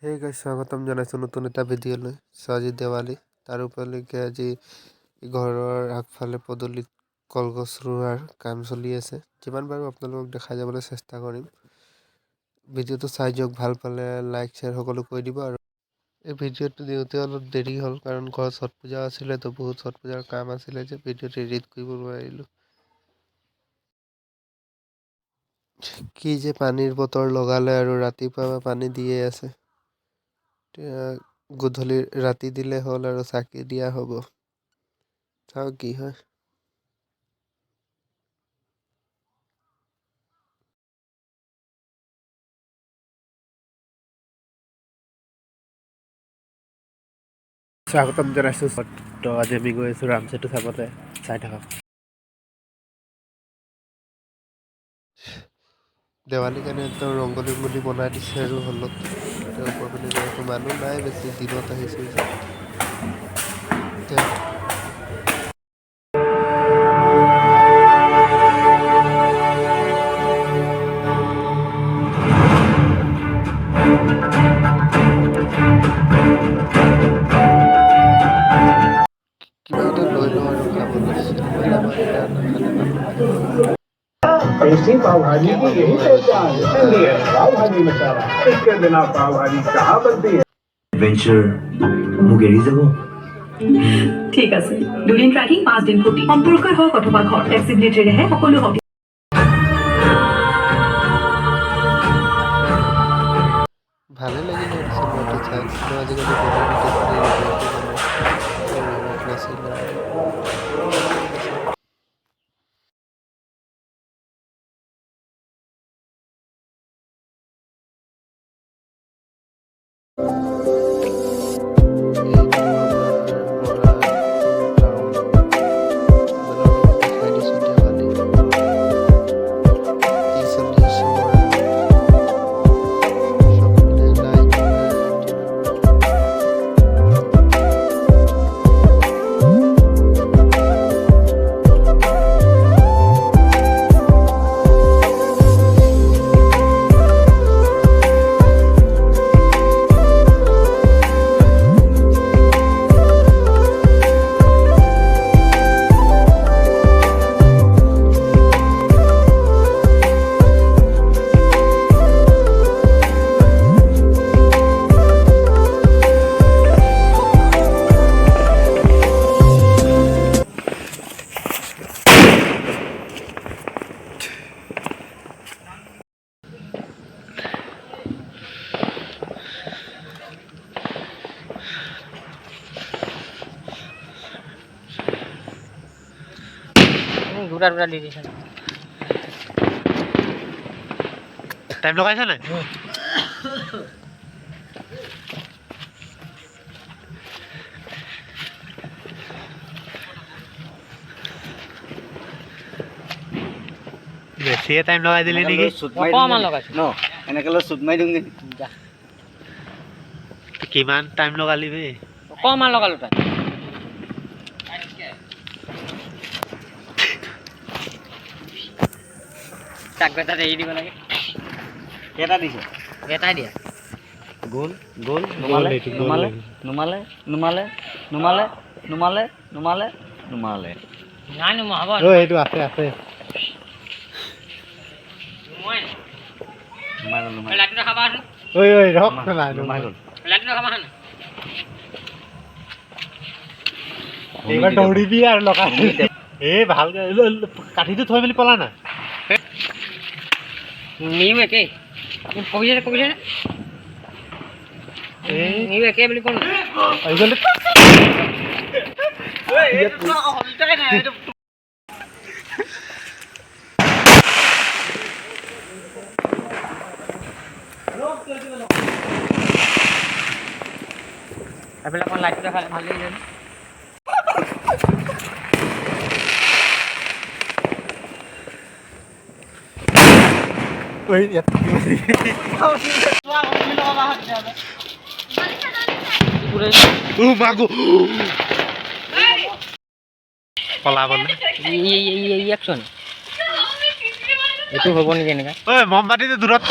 হে গাইছ স্বাগতম জনাইছোঁ নতুন এটা ভিডিঅ'লৈ। আজি দেৱালী, তাৰ উপলক্ষে আজি ঘৰৰ আগফালে পদূলিত কলগছ ৰোৱাৰ কাম চলি আছে। যিমান পাৰোঁ আপোনালোকক দেখাই যাবলৈ চেষ্টা কৰিম। ভিডিঅ'টো চাই যাওক, ভাল পালে লাইক শ্বেয়াৰ সকলো কৰি দিব। আৰু এই ভিডিঅ'টো দিওঁতে অলপ দেৰি হ'ল, কাৰণ ঘৰত ছট পূজা আছিলে, তো বহুত ছট পূজাৰ কাম আছিলে যে ভিডিঅ'টো এডিট কৰিব নোৱাৰিলোঁ। কি যে পানীৰ বতৰ লগালে আৰু ৰাতিপুৱা পানী দিয়ে আছে। গধূলি ৰাতি দিলে হ'ল আৰু চাকি দিয়া হ'ব। চাওঁ কি হয়। স্বাগতম জনাইছোঁ। তো আজি আমি গৈ আছোঁ ৰামচেতু চাবলৈ, চাই থাকক। দেৱালীৰ কাৰণে একদম ৰংগলী বুলি বনাই দিছে আৰু হলত ওপৰ পিনে গৈ আছোঁ। মানুহ নাই বেছি, দিনত আহিছোঁ যে। কিবা এটা লৈ লওঁ আৰু খাবলৈ। চিনেমা চাব আহিলে আৰু নাখালে মানুহ নাই। ऐसी पाव भाजी की यही पहचान इंडियन पाव भाजी मसाला। इसके बिना पाव भाजी कहाँ बनती है। এডভেঞ্চাৰ মোক এৰি যাব। ঠিক আছে, 2 দিন ট্ৰেকিং 5 দিন ফুটি সম্পৰ্কই হওক অথবা ঘৰ ফ্লেক্সিবিলিটিৰেহে সকলো হওক। ভালে লাগিলে আৰু চিনেমাটো চাই। কিন্তু আজিকালি বনাই গোটেইখিনি ৰিমেকে বনাই, ৰিমেক নাছিলে আৰু ভালে লাগিলে চাই। এইটো আমাৰ পৰা টাউন, আপোনালোকক দেখাই দিছোঁ দেৱালী কি চলি আছে। চবপিনে লাইট দুটা দি দিছে। টাইম লগাইছে নাই? বেছিয়ে টাইম লগাই দিলি নেকি? অকণমান লগাইছো ন এনেকে লৈ চুট মাৰি দিওঁ কিমান টাইম লগালি বে? অকণমান লগালো তাই। তাক বেটাত এৰি দিব লাগে। কেইটা দিছে? এটাই দিয়া। গোল গোল নুমালে নুমালে নুমালে নুমালে নুমালে নুমালে নুমালে নুমালে। নাই নোমোৱা হ'ব। এইটো আছে আছে। নুমাই গ'ল নুমাই লাইটটো খাবা আছে। ঐ ৰখ না, নুমাই গ'ল। লাইটটো খাবা আছে। এইবাৰ দৌৰিবি আৰু লগাই ভালকে কাঠিটো থৈ মেলি পলা না। নিউ একে কবিছে নিউ একে বুলি কোন এইবিলাক লাইটটো দেখালে ভাল লাগিছে। পলাবলে এইটো হ'ব নেকি এনেকা? মমবাতিটো দূৰত